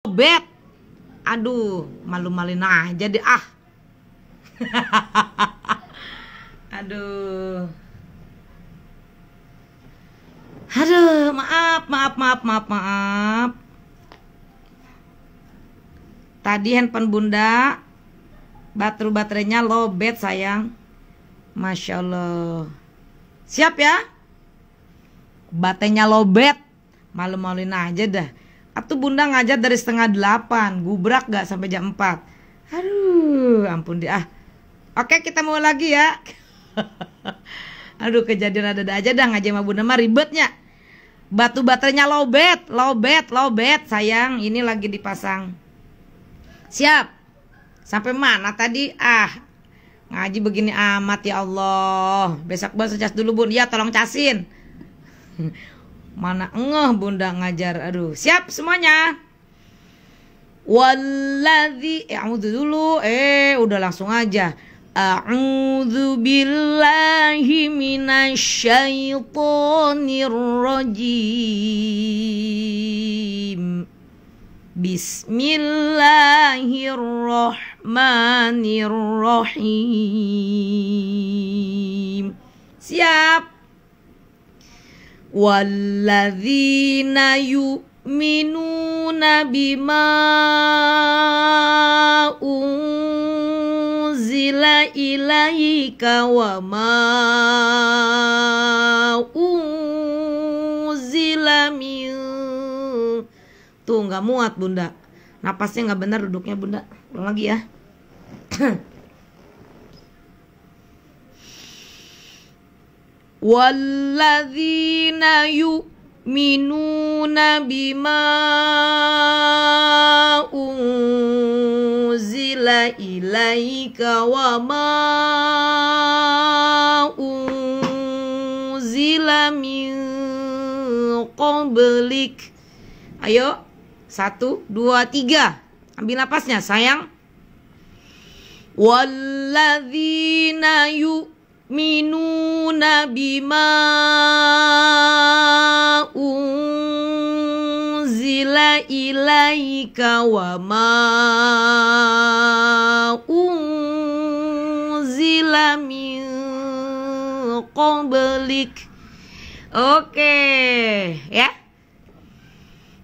Bet. Aduh, malu-malin aja deh ah. Aduh. Aduh, maaf. Tadi handphone bunda baterainya lowbat sayang. Masya Allah. Siap ya? Baterainya lowbat. Malu-maluin aja dah. Atuh bunda ngajar dari 7:30, gubrak gak sampai jam 4. Aduh, ampun deh ah. Oke, kita mau lagi ya. Aduh, kejadian ada aja dah ngajar sama bunda mah ribetnya. Batu baterainya lowbat sayang. Ini lagi dipasang. Siap. Sampai mana tadi? Ah, ngaji begini amat ya Allah. Besok cas dulu bun. Ya tolong casin. Mana ngeh bunda ngajar. Aduh, siap semuanya. Walladzi a'udzu dulu. Udah langsung aja. A'udzu billahi minasyaitonir rajim. Bismillahirrahmanirrahim. Siap. Walladzina yu'minuna bima unzila ilaika wa ma unzila min. Tuh nggak muat bunda, napasnya nggak benar duduknya bunda. Ulang lagi ya. Walladzina yu'minuna bima unzila ilaika wa ma unzila min qablik. Ayo, 1, 2, 3. Ambil napasnya sayang. Walladzina yu'minuna bima unzila ilaika wa ma unzila min qablik. Oke, ya.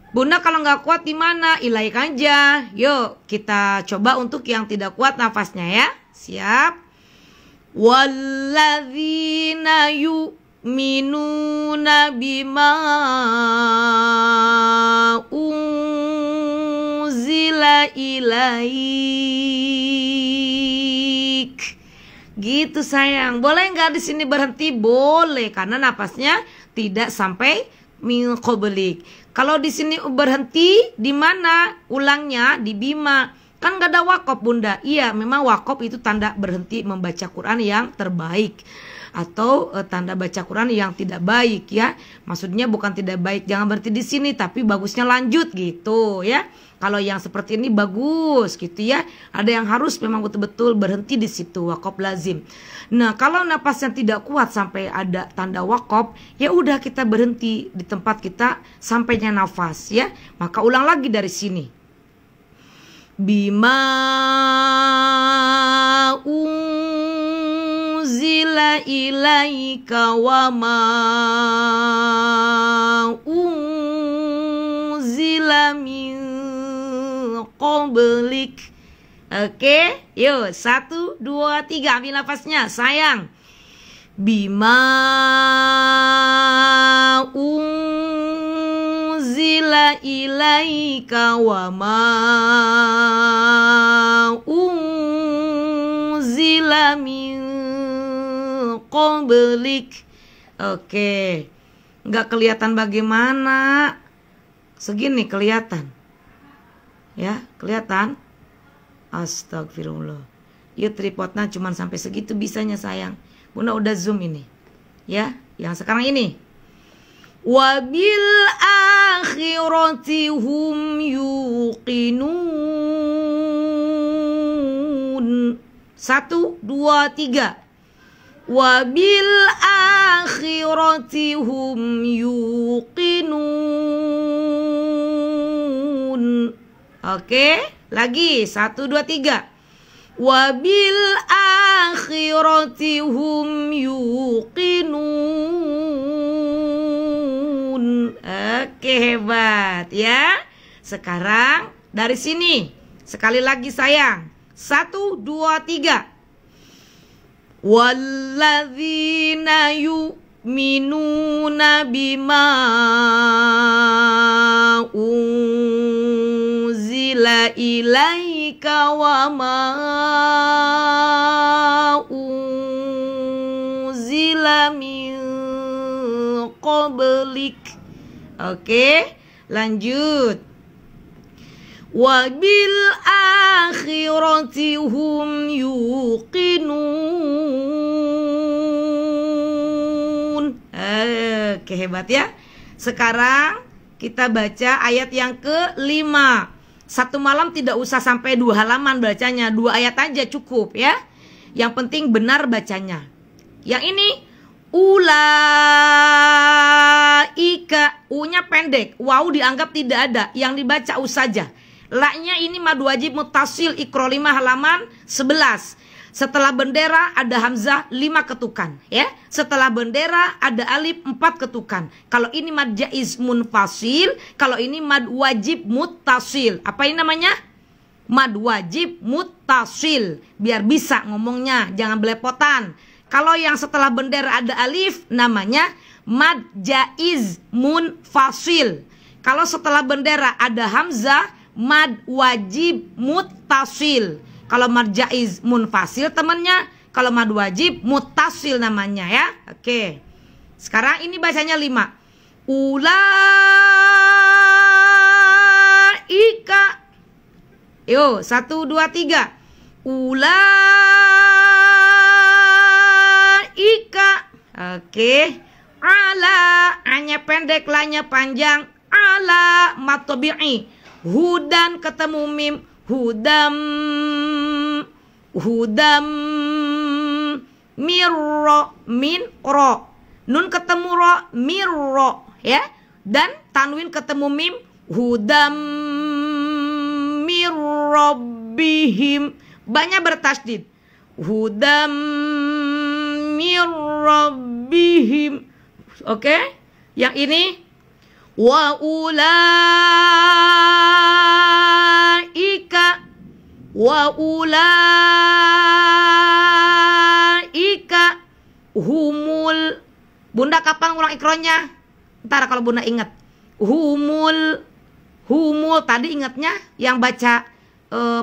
Bunda kalau nggak kuat di mana? Ilaik aja. Yuk kita coba untuk yang tidak kuat nafasnya ya. Siap. Walladzina yu'minuna bima unzila ilaik. Gitu sayang. Boleh nggak di sini berhenti? Boleh, karena napasnya tidak sampai min qablik. Kalau di sini berhenti di mana? Ulangnya di bima. Kan gak ada wakaf bunda. Iya, memang wakaf itu tanda berhenti membaca Quran yang terbaik, atau tanda baca Quran yang tidak baik ya. Maksudnya bukan tidak baik jangan berhenti di sini, tapi bagusnya lanjut gitu ya. Kalau yang seperti ini bagus gitu ya. Ada yang harus memang betul-betul berhenti di situ, wakaf lazim. Nah, kalau napasnya tidak kuat sampai ada tanda wakaf, ya udah kita berhenti di tempat kita sampainya nafas ya. Maka ulang lagi dari sini. Bima unzila ilaika wa ma unzila min qablik. Oke, yuk 1, 2, 3 ambil nafasnya sayang. Bima unzila ilaika wa ma unzila min qablik. Oke, nggak kelihatan bagaimana? Segini kelihatan ya, kelihatan. Astagfirullah. Yuk tripodnya cuman sampai segitu bisanya sayang. Bunda udah zoom ini ya, yang sekarang ini. Wabil akhirati hum yuqinun. 1, 2, 3. Wabil akhirati hum yuqinun. Oke, lagi 1, 2, 3. Wabil akhirati hum yuqinun. Oke, hebat ya. Sekarang dari sini sekali lagi sayang. 1, 2, 3. Walladzina yu'minuna bima unzila ilaika wa ma unzila min qablik. Oke, lanjut. Wabil akhirati hum yuqinun. Oke, hebat ya. Sekarang kita baca ayat yang ke-5. Satu malam tidak usah sampai 2 halaman bacanya, 2 ayat aja cukup ya. Yang penting benar bacanya. Yang ini ulaika, u-nya pendek, waw dianggap tidak ada, yang dibaca u saja. La-nya ini mad wajib muttasil, Iqra 5 halaman 11. Setelah bendera ada hamzah 5 ketukan ya. Setelah bendera ada alif 4 ketukan. Kalau ini mad jaiz munfasil, kalau ini mad wajib muttasil. Apa ini namanya? Mad wajib muttasil. Biar bisa ngomongnya, jangan belepotan. Kalau yang setelah bendera ada alif namanya mad jaiz munfasil. Kalau setelah bendera ada hamzah mad wajib muttasil. Kalau mad jaiz munfasil temannya, kalau mad wajib muttasil namanya ya. Oke. Sekarang ini bacanya 5. Ulaika. Yo, 1, 2, 3. Ulaika. Oke. Ala, A-nya pendek, La-nya panjang. Ala mad tabi'i. Hudan ketemu mim, hudam mirro min ro, nun ketemu ro mirro ya, dan tanwin ketemu mim, hudam mirrobbihim, banyak bertasydid, hudam mirrobbihim. Oke, yang ini wa ulaika humul. Bunda kapan ngulang ikronya? Ntar kalau bunda ingat. Humul tadi ingatnya yang baca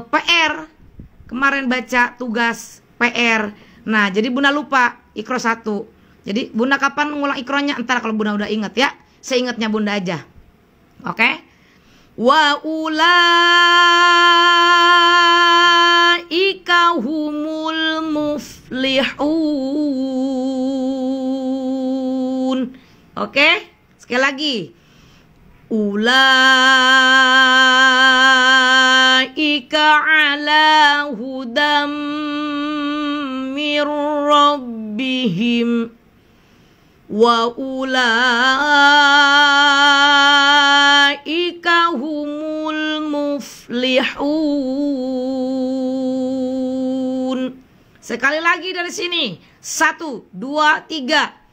PR. Kemarin baca tugas PR. Nah, jadi bunda lupa ikro 1. Jadi bunda kapan ngulang ikronya? Ntar kalau bunda udah ingat ya. Seingatnya bunda aja. Oke. Wa ulaika humul muflihun. Oke. Sekali lagi. Ulaika ala hudam mir rabbihim. Wa ulaika humul muflihun. Sekali lagi dari sini. 1, 2, 3.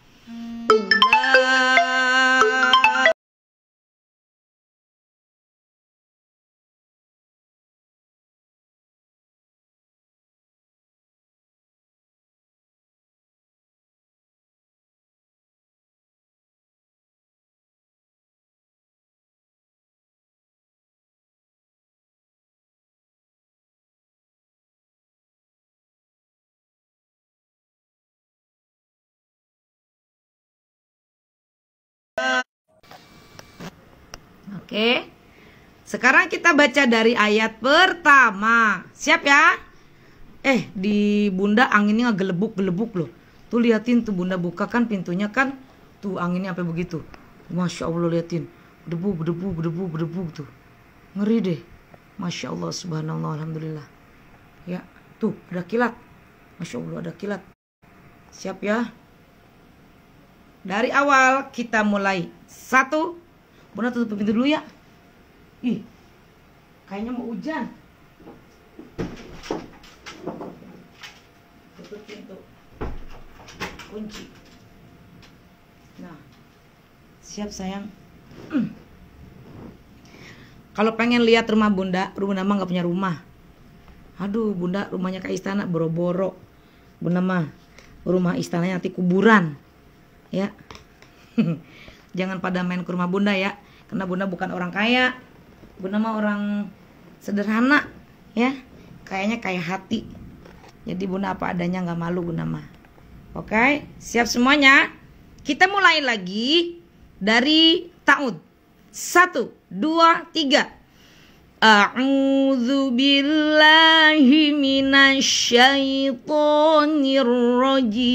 Oke. Sekarang kita baca dari ayat pertama. Siap ya? Di bunda anginnya ngegelebuk-gelebuk loh. Tuh liatin tuh bunda buka kan pintunya kan. Tuh anginnya apa begitu. Masya Allah liatin. Berdebu tuh. Ngeri deh. Masya Allah subhanallah alhamdulillah. Ya tuh ada kilat. Masya Allah ada kilat. Siap ya? Dari awal kita mulai. 1. Bunda tutup pintu dulu ya. Ih. Kayaknya mau hujan. Tutup pintu. Kunci. Nah, siap sayang. Kalau pengen lihat rumah Bunda mah nggak punya rumah. Aduh, Bunda rumahnya kayak istana, boro-boro. Bunda mah rumah istananya nanti kuburan. Ya. Jangan pada main ke rumah Bunda ya. Karena Bunda bukan orang kaya. Bunda mah orang sederhana, ya. Kayaknya kayak hati. Jadi Bunda apa adanya, nggak malu Bunda mah. Oke, siap semuanya? Kita mulai lagi dari ta'ud. 1, 2, 3. A'udzu billahi minasyaitonir rajim.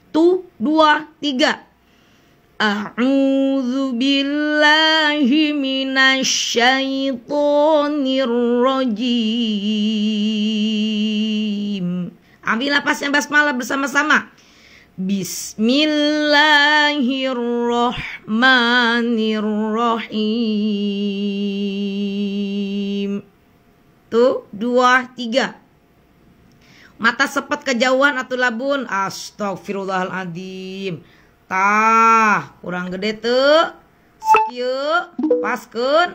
1, 2, 3. A'udzu billahi minasyaitonir rajim. Ambil napasnya basmalah bersama-sama. Bismillahirrahmanirrahim. 1, 2, 3. Mata sepet kejauhan atau labun. Astagfirullahaladzim. Tah, kurang gede tuh. Sekieu, paskeun.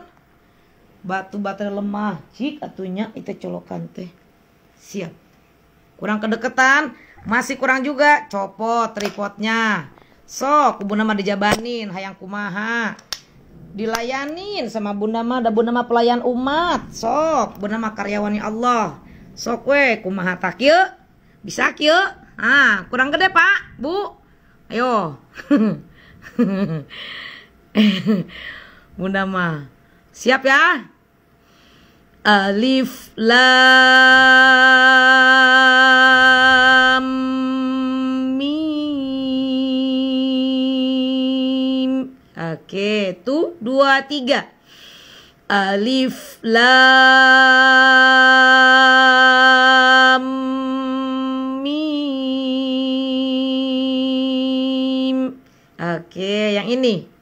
Batu-batu lemah. Cik atunya itu colokan teh. Siap. Kurang kedeketan. Masih kurang juga, copot tripodnya. Sok, Bunda mah dijabanin, hayang kumaha. Dilayanin sama Bunda mah, da Bunda mah pelayan umat. Sok, Bunda mah karyawani Allah. Sok we, kumaha tak kieu? Bisa kieu? Ah, kurang gede, Pak, Bu. Ayo. Bunda mah siap ya? Alif lam mim. Oke, 1, 2, 3. Alif lam mim. Oke, yang ini.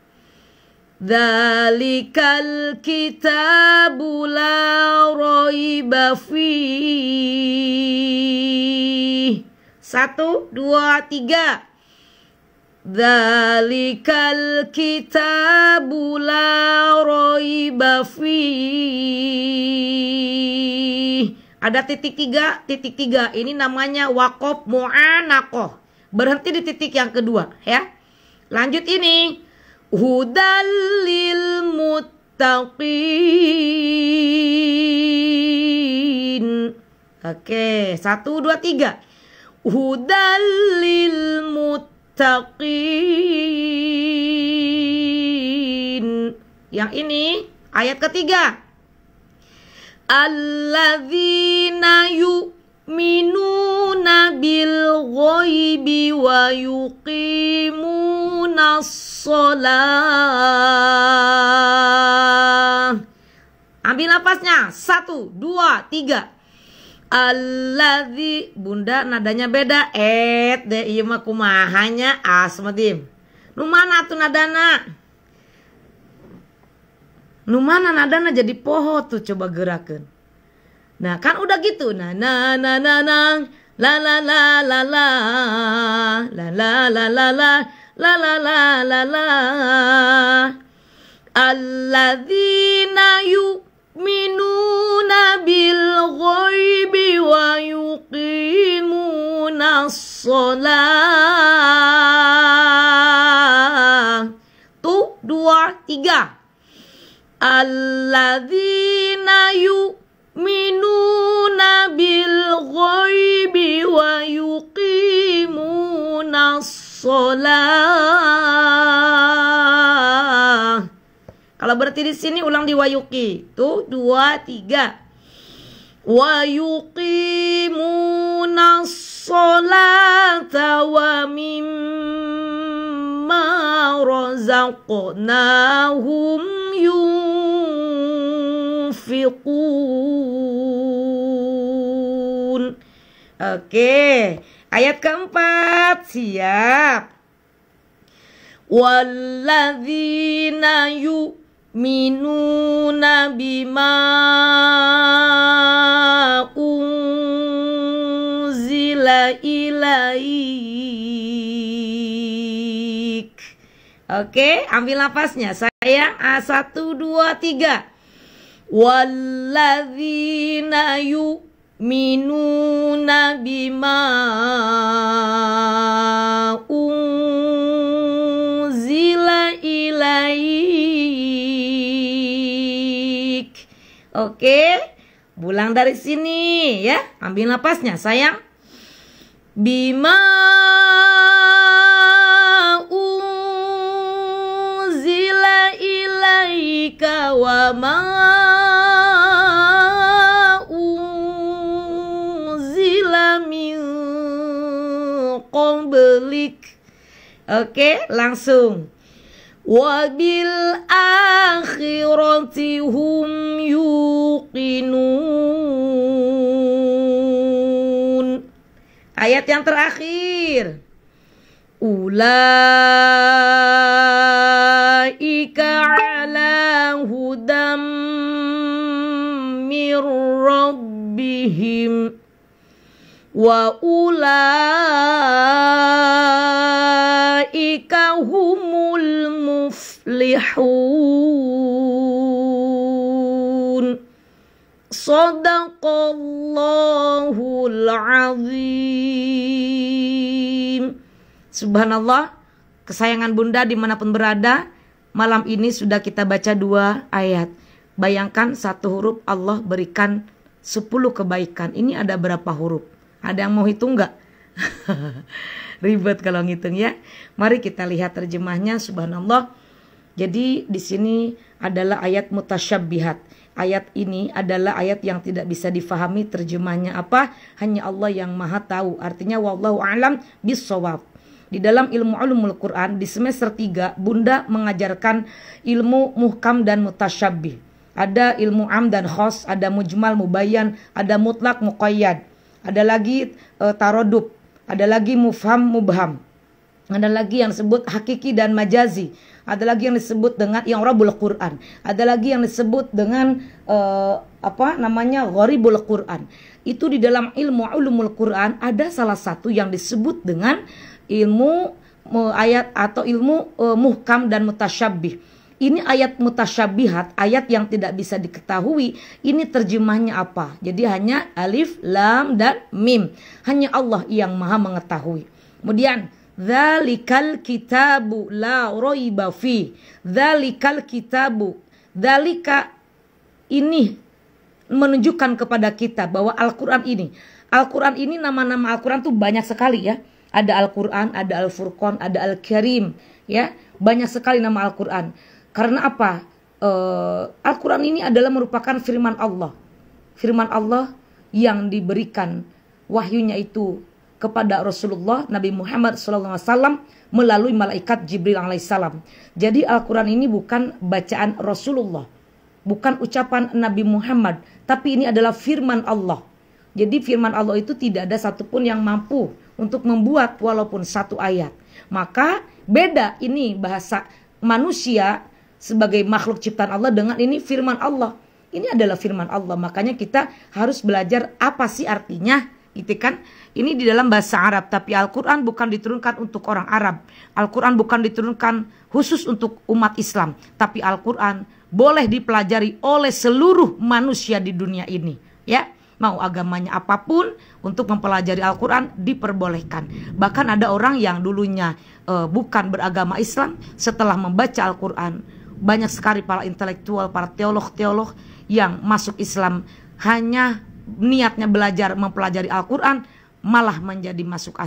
Dzalikal kitabu la raiba fihi. 1, 2, 3. Dzalikal kitabu la raiba fihi. Ada titik 3. Ini namanya waqaf mu'anaqah. Berhenti di titik yang kedua ya. Lanjut ini. Hudal lil muttaqin. Oke, 1, 2, 3. Hudal lil muttaqin. Yang ini ayat ketiga. Alladzina yu'minuna bil ghaibi wa yuqimunas shalah. Ambil napasnya. 1, 2, 3. Alladzi. Bunda nadanya beda. De ieu mah kumahanya asmadim. Nu mana tuh nadana? Nu mana nadana jadi poho tuh, coba gerakeun. Nah, kan udah gitu. Nah, la la la la la la la la la la la la la la. Alladzina yu'minuna bil ghaibi wa yuqimunas shalah. 1, 2, 3. Alladzina yu'minuna bil ghaibi wa yuqimunas shalah. Kalau berarti di sini ulang di wayuki. 1, 2, 3. Wa yuqimunas sholata wa mimma razaqnahum yunfiqun. Oke, ayat keempat, siap. Walladzina yu'minuna yu'minuna bima unzila ilaik. Oke, ambil napasnya. Saya 1, 2, 3. Walladzina yu'minuna bima unzila ilaik. Oke, pulang dari sini ya. Ambil napasnya sayang. Bima unzila ilaika wa ma unzila min qablik. Oke, langsung. Wabil akhirati hum yuqinun. Ayat yang terakhir. Ulaika ala hudam mir rabbihim wa ulaika humul muflihun. Sadaqallahul azim. Subhanallah, kesayangan Bunda dimanapun berada, malam ini sudah kita baca 2 ayat. Bayangkan 1 huruf Allah berikan 10 kebaikan. Ini ada berapa huruf? Ada yang mau hitung nggak? Ribet kalau ngitung ya. Mari kita lihat terjemahnya. Subhanallah. Jadi di sini adalah ayat mutasyabbihat. Ayat ini adalah ayat yang tidak bisa difahami terjemahnya apa. Hanya Allah yang maha tahu. Artinya wallahu a'lam bissawab. Di dalam ilmu ulumul Quran di semester 3 Bunda mengajarkan ilmu muhkam dan mutasyabbih. Ada ilmu am dan khos, ada mujmal mubayyan, ada mutlak muqayyad. Ada lagi tarodub, ada lagi mufham mubham. Ada lagi yang disebut hakiki dan majazi. Ada lagi yang disebut dengan i'rabul Quran. Ada lagi yang disebut dengan gharibul Quran. Itu di dalam ilmu ulumul Quran ada salah satu yang disebut dengan ilmu ayat atau ilmu muhkam dan mutasyabbih. Ini ayat mutasyabihat, ayat yang tidak bisa diketahui. Ini terjemahnya apa? Jadi hanya alif, lam, dan mim. Hanya Allah yang maha mengetahui. Kemudian dzalikal kitabu la raiba fi. Dzalikal kitabu. Dzalika ini menunjukkan kepada kita bahwa Al-Quran ini nama-nama Al-Quran tuh banyak sekali ya. Ada Al-Quran, ada Al-Furqan, ada Al-Karim, ya, banyak sekali nama Al-Quran. Karena apa? Al-Quran ini adalah merupakan firman Allah. Firman Allah yang diberikan wahyunya itu kepada Rasulullah Nabi Muhammad SAW melalui malaikat Jibril alaihissalam. Jadi Al-Quran ini bukan bacaan Rasulullah, bukan ucapan Nabi Muhammad, tapi ini adalah firman Allah. Jadi firman Allah itu tidak ada satupun yang mampu untuk membuat walaupun 1 ayat. Maka beda ini bahasa manusia sebagai makhluk ciptaan Allah dengan ini firman Allah. Ini adalah firman Allah. Makanya kita harus belajar apa sih artinya, gitu kan? Ini di dalam bahasa Arab, tapi Al-Quran bukan diturunkan untuk orang Arab. Al-Quran bukan diturunkan khusus untuk umat Islam, tapi Al-Quran boleh dipelajari oleh seluruh manusia di dunia ini, ya. Mau agamanya apapun, untuk mempelajari Al-Quran diperbolehkan. Bahkan ada orang yang dulunya bukan beragama Islam, setelah membaca Al-Quran, banyak sekali para intelektual, para teolog-teolog yang masuk Islam hanya niatnya belajar mempelajari Al-Quran, malah menjadi masuk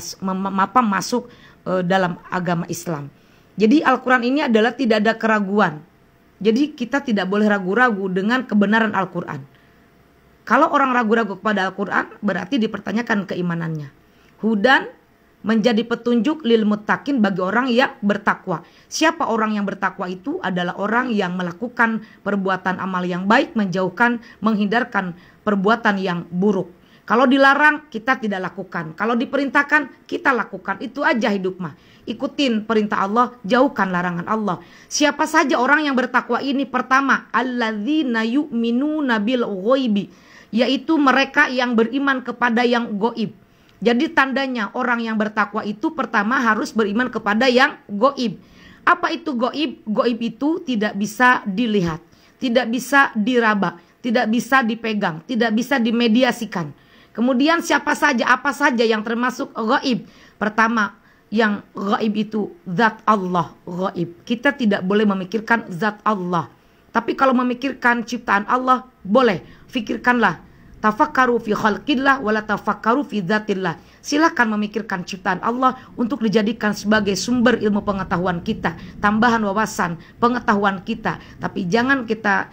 dalam agama Islam. Jadi Al-Quran ini adalah tidak ada keraguan. Jadi kita tidak boleh ragu-ragu dengan kebenaran Al-Quran. Kalau orang ragu-ragu kepada Al-Quran, berarti dipertanyakan keimanannya. Hudan menjadi petunjuk lil muttaqin, bagi orang yang bertakwa. Siapa orang yang bertakwa itu? Adalah orang yang melakukan perbuatan amal yang baik, menjauhkan, menghindarkan perbuatan yang buruk. Kalau dilarang kita tidak lakukan, kalau diperintahkan kita lakukan. Itu aja hidup mah. Ikutin perintah Allah, jauhkan larangan Allah. Siapa saja orang yang bertakwa ini? Pertama, alladzina yu'minuna bil ghaibi, yaitu mereka yang beriman kepada yang gaib. Jadi tandanya orang yang bertakwa itu pertama harus beriman kepada yang gaib. Apa itu gaib? Gaib itu tidak bisa dilihat, tidak bisa diraba, tidak bisa dipegang, tidak bisa dimediasikan. Kemudian siapa saja, apa saja yang termasuk gaib? Pertama, yang gaib itu zat Allah gaib. Kita tidak boleh memikirkan zat Allah. Tapi kalau memikirkan ciptaan Allah, boleh. Fikirkanlah. Tafakkaru fi khalqillah wala tafakkaru fi dzatillah. Silakan memikirkan ciptaan Allah untuk dijadikan sebagai sumber ilmu pengetahuan kita, tambahan wawasan pengetahuan kita. Tapi jangan kita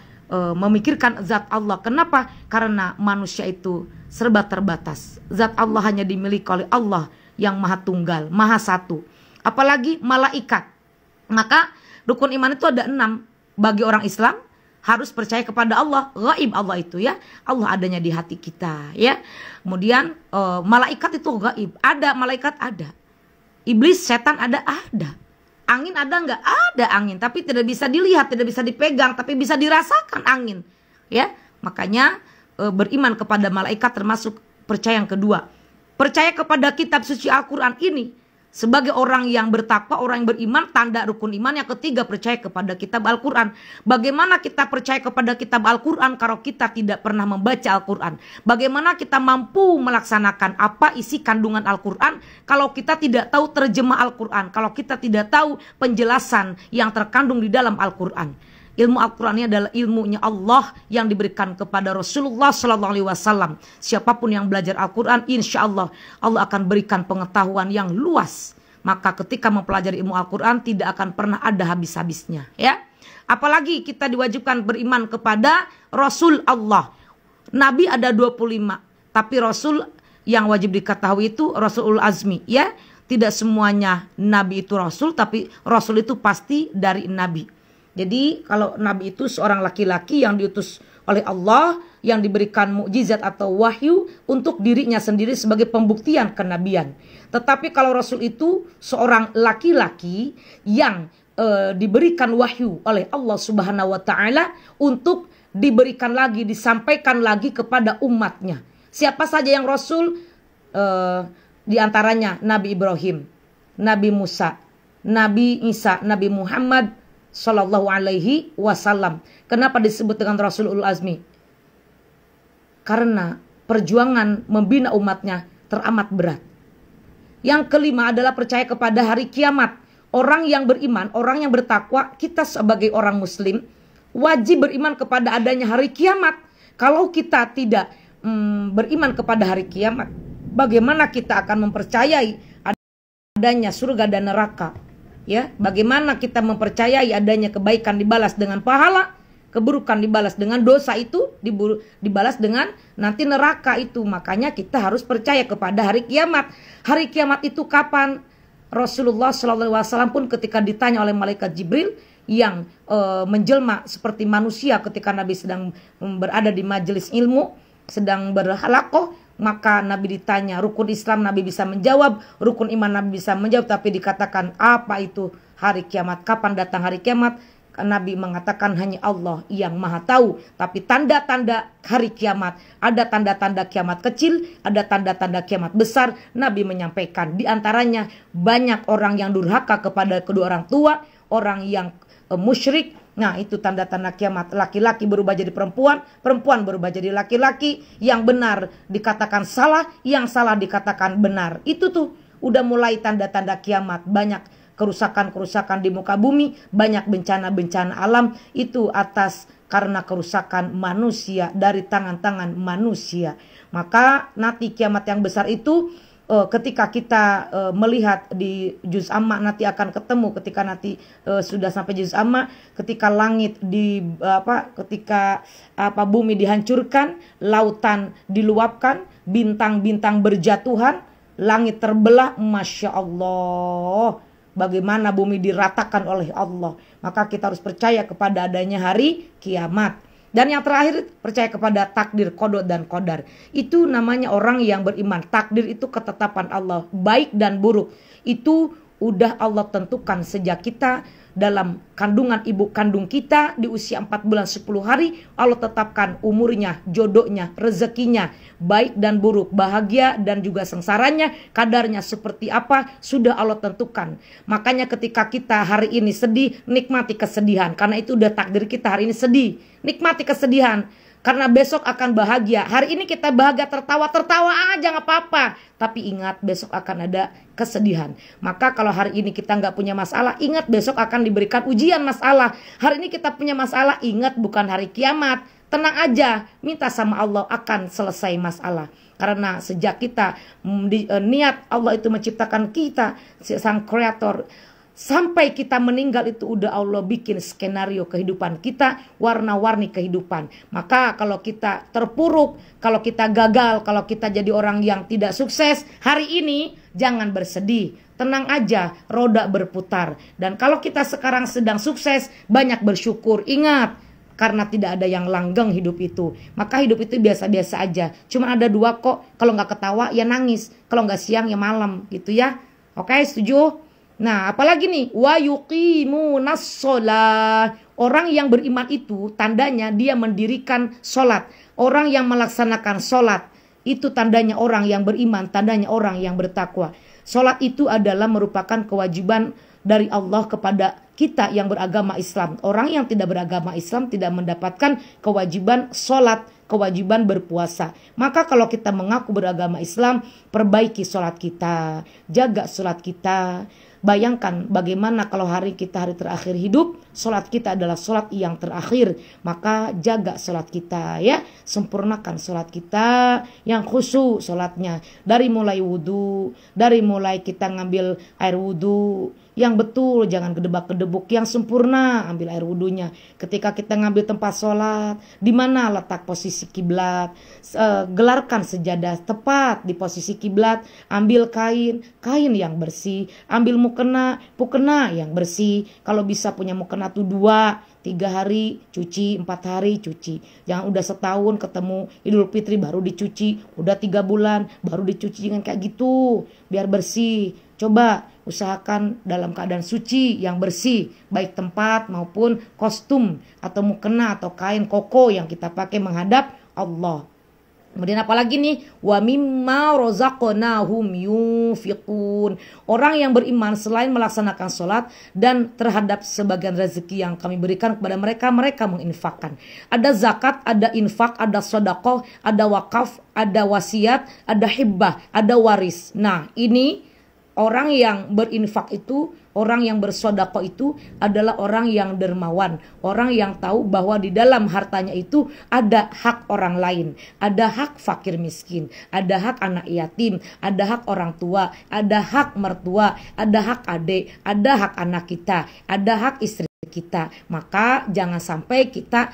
memikirkan zat Allah. Kenapa? Karena manusia itu serba terbatas. Zat Allah hanya dimiliki oleh Allah yang maha tunggal, maha satu. Apalagi malaikat. Maka rukun iman itu ada 6. Bagi orang Islam harus percaya kepada Allah, gaib Allah itu ya. Allah adanya di hati kita ya. Kemudian malaikat itu gaib. Ada malaikat, ada. Iblis, setan ada. Angin ada nggak? Ada angin, tapi tidak bisa dilihat, tidak bisa dipegang, tapi bisa dirasakan angin ya. Makanya beriman kepada malaikat termasuk percaya yang kedua. Percaya kepada kitab suci Al-Quran ini. Sebagai orang yang bertakwa, orang yang beriman, tanda rukun iman yang ketiga, percaya kepada kitab Al-Quran. Bagaimana kita percaya kepada kitab Al-Quran kalau kita tidak pernah membaca Al-Quran? Bagaimana kita mampu melaksanakan apa isi kandungan Al-Quran kalau kita tidak tahu terjemah Al-Quran? Kalau kita tidak tahu penjelasan yang terkandung di dalam Al-Quran? Ilmu Al-Quran ini adalah ilmunya Allah yang diberikan kepada Rasulullah SAW. Siapapun yang belajar Al-Quran, insya Allah Allah akan berikan pengetahuan yang luas. Maka ketika mempelajari ilmu Al-Quran tidak akan pernah ada habis-habisnya ya. Apalagi kita diwajibkan beriman kepada Rasul Allah. Nabi ada 25, tapi Rasul yang wajib diketahui itu Rasulul Azmi ya. Tidak semuanya Nabi itu Rasul, tapi Rasul itu pasti dari Nabi. Jadi kalau Nabi itu seorang laki-laki yang diutus oleh Allah, yang diberikan mukjizat atau wahyu untuk dirinya sendiri sebagai pembuktian kenabian. Tetapi kalau Rasul itu seorang laki-laki yang diberikan wahyu oleh Allah Subhanahu wa Ta'ala untuk diberikan lagi, disampaikan lagi kepada umatnya. Siapa saja yang Rasul? Di antaranya Nabi Ibrahim, Nabi Musa, Nabi Isa, Nabi Muhammad Sallallahu alaihi wasallam. Kenapa disebut dengan Rasulul Azmi? Karena perjuangan membina umatnya teramat berat. Yang kelima adalah percaya kepada hari kiamat. Orang yang beriman, orang yang bertakwa, kita sebagai orang muslim wajib beriman kepada adanya hari kiamat. Kalau kita tidak beriman kepada hari kiamat, bagaimana kita akan mempercayai adanya surga dan neraka? Ya, bagaimana kita mempercayai adanya kebaikan dibalas dengan pahala, keburukan dibalas dengan dosa itu dibalas dengan nanti neraka itu. Makanya kita harus percaya kepada hari kiamat. Hari kiamat itu kapan? Rasulullah SAW pun ketika ditanya oleh malaikat Jibril yang menjelma seperti manusia ketika Nabi sedang berada di majelis ilmu, sedang berhalakoh, maka Nabi ditanya rukun Islam, Nabi bisa menjawab, rukun iman Nabi bisa menjawab, tapi dikatakan apa itu hari kiamat, kapan datang hari kiamat? Nabi mengatakan hanya Allah yang maha tahu. Tapi tanda-tanda hari kiamat, ada tanda-tanda kiamat kecil, ada tanda-tanda kiamat besar. Nabi menyampaikan di antaranya banyak orang yang durhaka kepada kedua orang tua, orang yang musyrik. Nah, itu tanda-tanda kiamat. Laki-laki berubah jadi perempuan, perempuan berubah jadi laki-laki. Yang benar dikatakan salah, yang salah dikatakan benar. Itu tuh udah mulai tanda-tanda kiamat. Banyak kerusakan-kerusakan di muka bumi, banyak bencana-bencana alam. Itu atas karena kerusakan manusia, dari tangan-tangan manusia. Maka nanti kiamat yang besar itu ketika kita melihat di juz amma, nanti akan ketemu ketika nanti sudah sampai juz amma, ketika langit ketika bumi dihancurkan, lautan diluapkan, bintang-bintang berjatuhan, langit terbelah, masya Allah, bagaimana bumi diratakan oleh Allah. Maka kita harus percaya kepada adanya hari kiamat. Dan yang terakhir, percaya kepada takdir, qada dan qadar. Itu namanya orang yang beriman. Takdir itu ketetapan Allah, baik dan buruk. Itu udah Allah tentukan sejak kita dalam kandungan ibu kandung kita di usia 4 bulan 10 hari. Allah tetapkan umurnya, jodohnya, rezekinya, baik dan buruk, bahagia dan juga sengsaranya, kadarnya seperti apa sudah Allah tentukan. Makanya ketika kita hari ini sedih, nikmati kesedihan, karena itu udah takdir kita hari ini sedih. Nikmati kesedihan, karena besok akan bahagia. Hari ini kita bahagia, tertawa aja gak apa-apa. Tapi ingat besok akan ada kesedihan. Maka kalau hari ini kita gak punya masalah, ingat besok akan diberikan ujian masalah. Hari ini kita punya masalah, ingat bukan hari kiamat. Tenang aja, minta sama Allah akan selesai masalah. Karena sejak kita niat Allah itu menciptakan kita, sang kreator, sampai kita meninggal itu udah Allah bikin skenario kehidupan kita, warna-warni kehidupan. Maka kalau kita terpuruk, kalau kita gagal, kalau kita jadi orang yang tidak sukses hari ini, jangan bersedih. Tenang aja, roda berputar. Dan kalau kita sekarang sedang sukses, banyak bersyukur. Ingat, karena tidak ada yang langgeng hidup itu. Maka hidup itu biasa-biasa aja. Cuma ada dua kok, kalau nggak ketawa ya nangis, kalau nggak siang ya malam gitu ya. Oke, setuju? Nah, apalagi nih, wa yuqimunas shalah. Orang yang beriman itu tandanya dia mendirikan sholat. Orang yang melaksanakan sholat itu tandanya orang yang beriman, tandanya orang yang bertakwa. Sholat itu adalah merupakan kewajiban dari Allah kepada kita yang beragama Islam. Orang yang tidak beragama Islam tidak mendapatkan kewajiban sholat, kewajiban berpuasa. Maka kalau kita mengaku beragama Islam, perbaiki sholat kita, jaga sholat kita. Bayangkan bagaimana kalau hari kita hari terakhir hidup, sholat kita adalah sholat yang terakhir. Maka jaga sholat kita ya, sempurnakan sholat kita yang khusyuk sholatnya. Dari mulai wudhu, dari mulai kita ngambil air wudhu yang betul, jangan gedebak-gedebuk, yang sempurna ambil air wudhunya. Ketika kita ngambil tempat sholat, di mana letak posisi kiblat, gelarkan sejadah tepat di posisi kiblat, ambil kain yang bersih, ambil mukena yang bersih. Kalau bisa punya mukena tuh 2-3 hari cuci, 4 hari cuci. Jangan udah setahun ketemu Idul Fitri baru dicuci, udah 3 bulan baru dicuci, jangan kayak gitu, biar bersih. Coba usahakan dalam keadaan suci yang bersih, baik tempat maupun kostum atau mukena atau kain koko yang kita pakai menghadap Allah. Kemudian apalagi nih, wa mimma razaqnahum yunfiqun. Orang yang beriman selain melaksanakan sholat dan terhadap sebagian rezeki yang kami berikan kepada mereka, mereka menginfakkan. Ada zakat, ada infak, ada sedekah, ada wakaf, ada wasiat, ada hibbah, ada waris. Nah, ini orang yang berinfak itu, orang yang bersedekah itu adalah orang yang dermawan. Orang yang tahu bahwa di dalam hartanya itu ada hak orang lain. Ada hak fakir miskin, ada hak anak yatim, ada hak orang tua, ada hak mertua, ada hak adik, ada hak anak kita, ada hak istri kita. Maka jangan sampai kita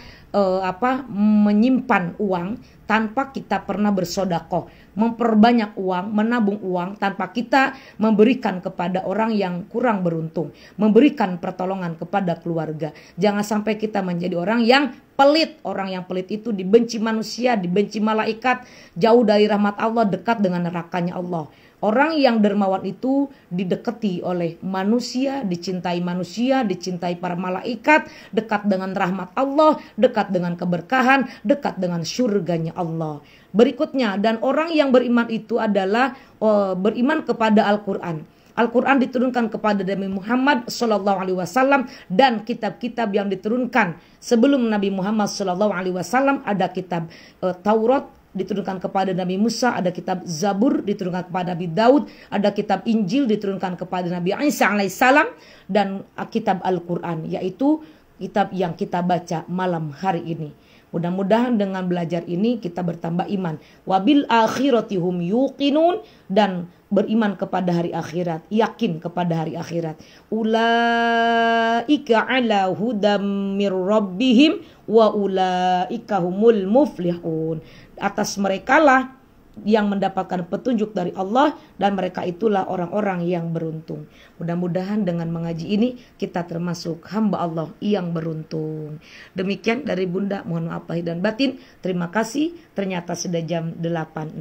menyimpan uang tanpa kita pernah bersedekah, memperbanyak uang, menabung uang tanpa kita memberikan kepada orang yang kurang beruntung, memberikan pertolongan kepada keluarga. Jangan sampai kita menjadi orang yang pelit. Orang yang pelit itu dibenci manusia, dibenci malaikat, jauh dari rahmat Allah, dekat dengan nerakanya Allah. Orang yang dermawan itu didekati oleh manusia, dicintai para malaikat, dekat dengan rahmat Allah, dekat dengan keberkahan, dekat dengan surganya Allah. Berikutnya, dan orang yang beriman itu adalah beriman kepada Al-Quran. Al-Quran diturunkan kepada Nabi Muhammad SAW dan kitab-kitab yang diturunkan sebelum Nabi Muhammad SAW. Ada kitab Taurat diturunkan kepada Nabi Musa, ada kitab Zabur diturunkan kepada Nabi Daud, ada kitab Injil diturunkan kepada Nabi Isa alaihissalam, dan kitab Al-Quran, yaitu kitab yang kita baca malam hari ini. Mudah-mudahan dengan belajar ini kita bertambah iman. Wabil akhirati hum yuqinun, dan beriman kepada hari akhirat, yakin kepada hari akhirat. Ulaika ala hudam mir rabbihim wa ulaika humul muflihun. Atas mereka lah yang mendapatkan petunjuk dari Allah, dan mereka itulah orang-orang yang beruntung. Mudah-mudahan dengan mengaji ini kita termasuk hamba Allah yang beruntung. Demikian dari Bunda, mohon maaf lahir dan batin. Terima kasih. Ternyata sudah jam 8.00.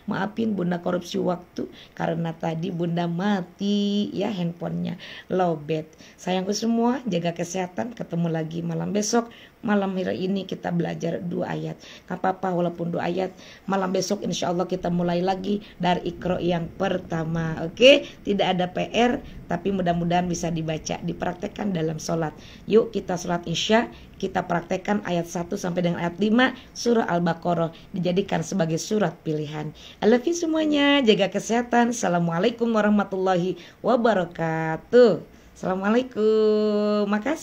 Maafin Bunda korupsi waktu karena tadi Bunda mati ya handphonenya, lowbat. Sayangku semua, jaga kesehatan. Ketemu lagi malam besok. Malam hari ini kita belajar 2 ayat. Gak apa-apa walaupun 2 ayat. Malam besok insya Allah kita mulai lagi dari Iqra yang pertama. Oke? Tidak ada PR, tapi mudah-mudahan bisa dibaca, dipraktekkan dalam sholat. Yuk kita sholat isya, kita praktekkan ayat 1 sampai dengan ayat 5 surah Al-Baqarah, dijadikan sebagai surat pilihan. I love you semuanya. Jaga kesehatan. Assalamualaikum warahmatullahi wabarakatuh. Assalamualaikum. Makasih.